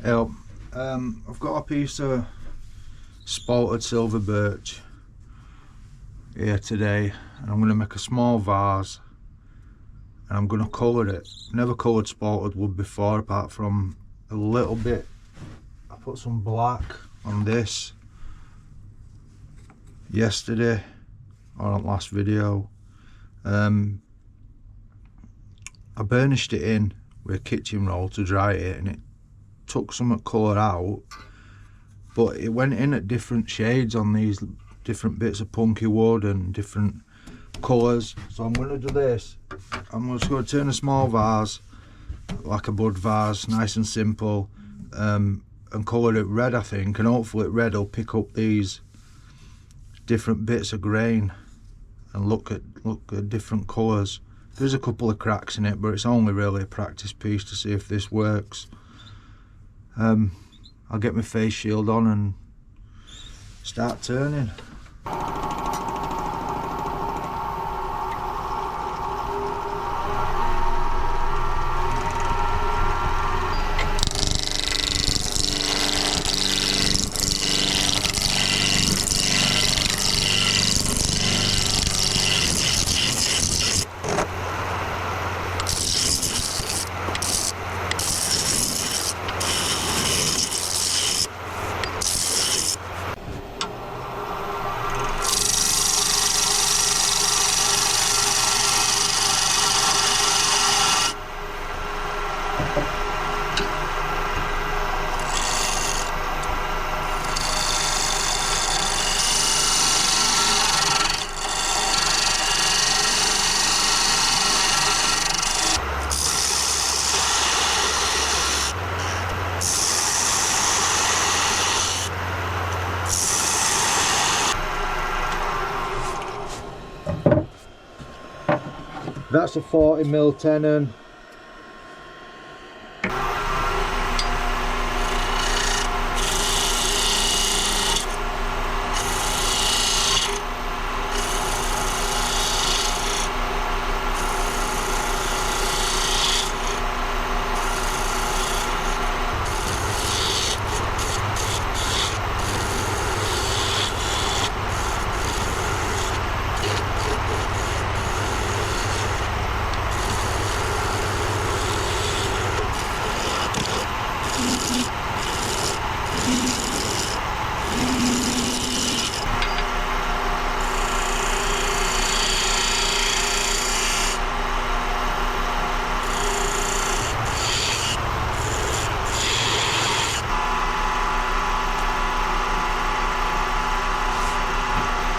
Yep. I've got a piece of spalted silver birch here today, and I'm going to make a small vase, and I'm going to colour it. Never coloured spalted wood before, apart from a little bit. I put some black on this yesterday, or on last video. I burnished it in with a kitchen roll to dry it, and it took some colour out, but it went in at different shades on these different bits of punky wood and different colours. So I'm going to do this. I'm just going to turn a small vase, like a bud vase, nice and simple, and colour it red, I think, and hopefully red will pick up these different bits of grain and look at different colours. There's a couple of cracks in it, but it's only really a practice piece to see if this works. I'll get my face shield on and start turning. That's a 40mm tenon.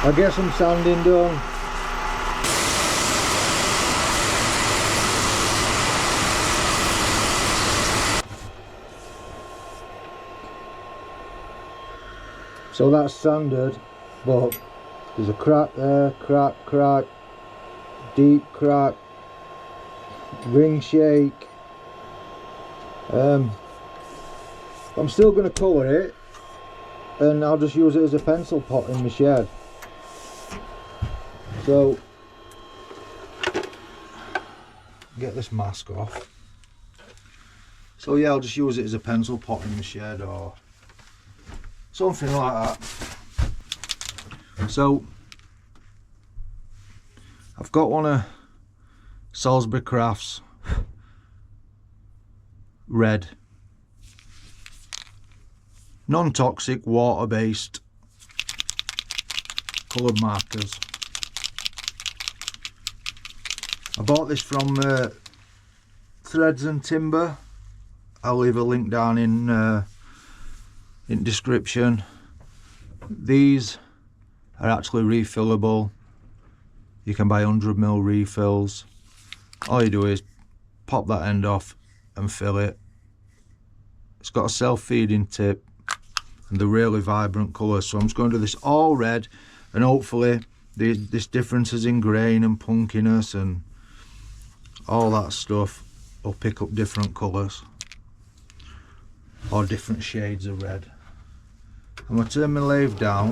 I'll get some sanding done. So that's sanded, but there's a crack there, crack, deep crack, ring shake. I'm still going to colour it, and I'll just use it as a pencil pot in my shed. So, get this mask off. So yeah, I'll just use it as a pencil pot in the shed or something like that. So, I've got one of Salisbury Crafts red, non-toxic, water-based coloured markers. I bought this from Threads and Timber. I'll leave a link down in description. These are actually refillable. You can buy 100ml refills. All you do is pop that end off and fill it. It's got a self-feeding tip and the really vibrant colours. So I'm just going to do this all red, and hopefully this differences in grain and punkiness and all that stuff will pick up different colours or different shades of red. I'm going to turn my lathe down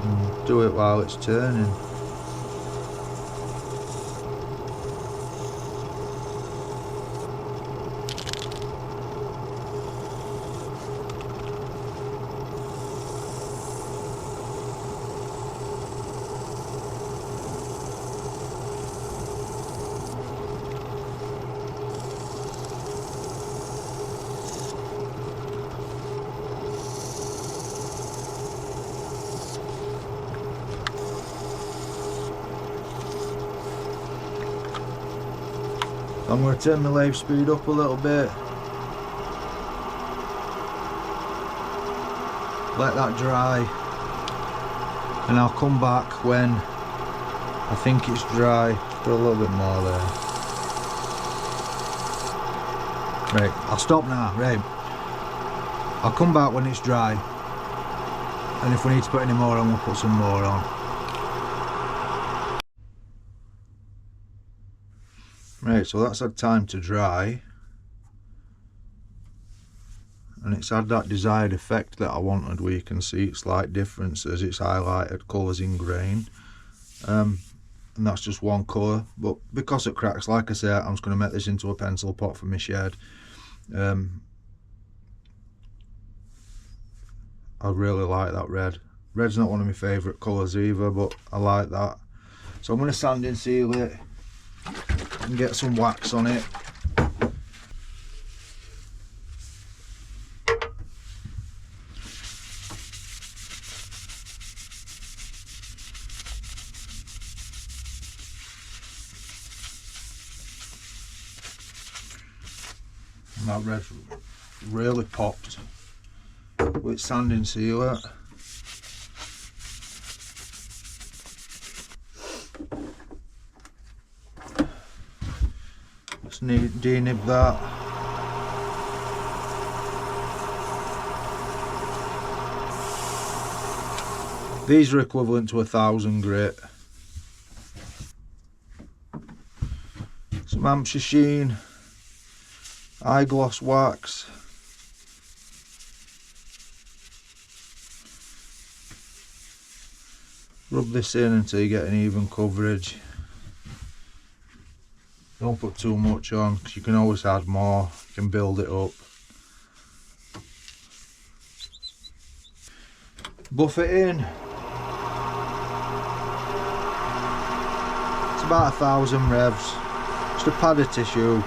and do it while it's turning. I'm going to turn the lathe speed up a little bit. Let that dry. And I'll come back when I think it's dry. Put a little bit more there. Right, I'll stop now. Right. I'll come back when it's dry. And if we need to put any more on, we'll put some more on. Right, so that's had time to dry. And it's had that desired effect that I wanted, where you can see slight differences. It's highlighted colours in grain. And that's just one colour. But because it cracks, like I say, I'm just going to make this into a pencil pot for my shed. I really like that red. Red's not one of my favourite colours either, but I like that. So I'm going to sand and seal it and get some wax on it. And that red really popped with sanding sealer. Just denib that. These are equivalent to 1,000 grit. Some Hampshire sheen, eyegloss wax. Rub this in until you get an even coverage. Don't put too much on, because you can always add more. You can build it up. Buff it in. It's about 1,000 revs. Just a pad of tissue.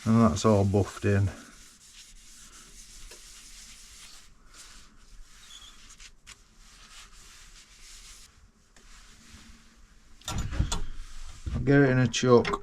And that's all buffed in. I'll get it in a chuck.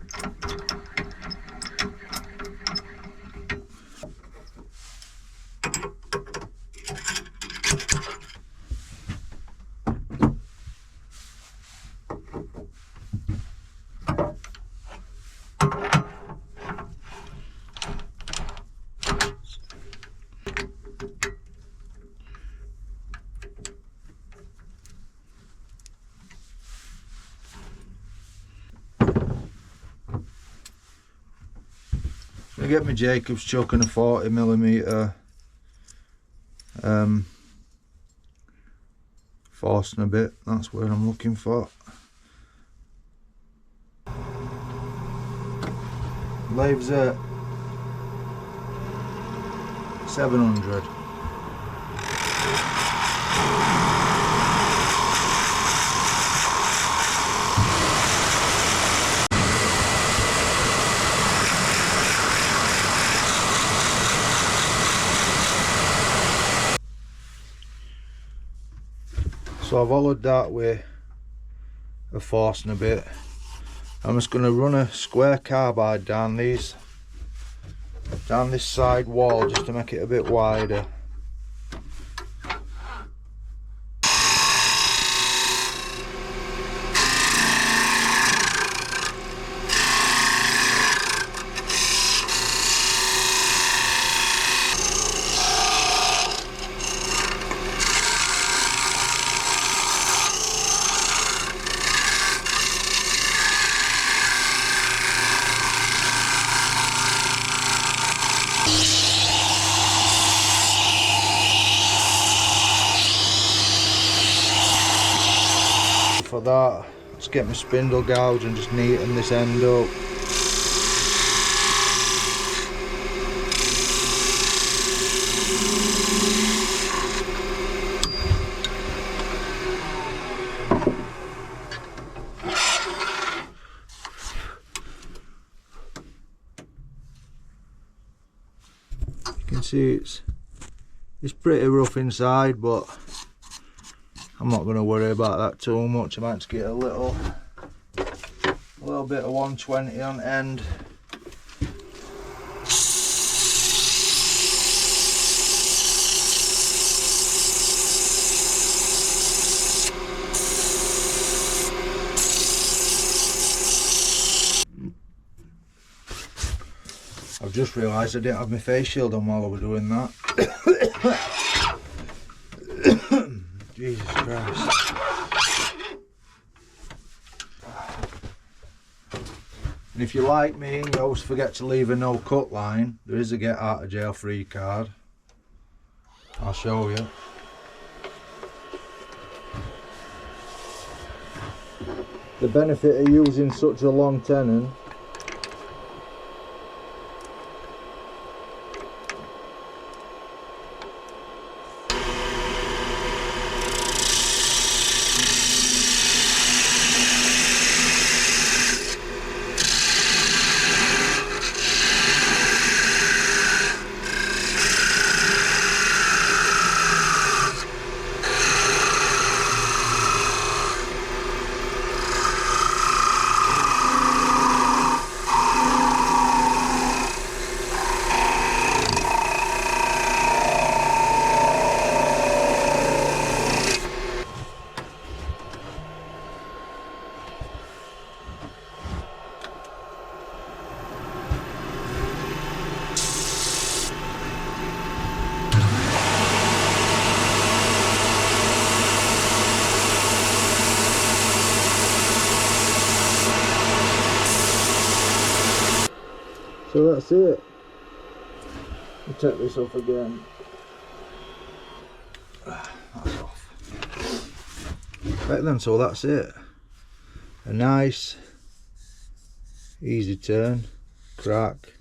I get my Jacob's chuck and a 40mm forcing a bit. That's where I'm looking for. Lathe's at 700. So I've hollowed that with a forcing a bit. I'm just going to run a square carbide down this side wall just to make it a bit wider. For that, let's get my spindle gouge and just neaten this end up. see it's pretty rough inside, but I'm not going to worry about that too much. I might just get a little bit of 120 on end. I've just realised I didn't have my face shield on while I was doing that. Jesus Christ. And if you're like me and you always forget to leave a no cut line, there is a get out of jail free card. I'll show you. The benefit of using such a long tenon So that's it. I'll take this off again. That's off. Right then, so that's it. A nice, easy turn. Crack,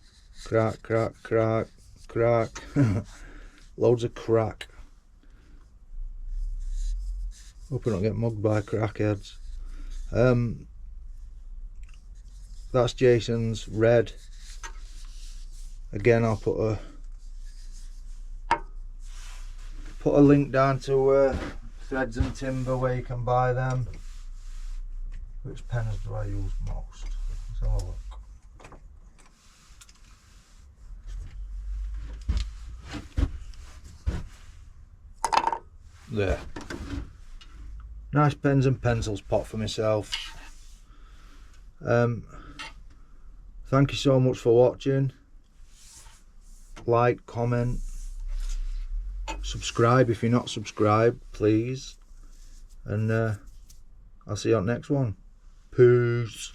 crack, crack, crack, crack. Loads of crack. Hope I don't get mugged by crackheads. That's Jason's red. Again, I'll put a link down to Threads and Timber where you can buy them. Which pens do I use most? Let's have a look. There. Nice pens and pencils pot for myself. Thank you so much for watching. Like, comment, subscribe if you're not subscribed, please. And I'll see you on the next one. Peace.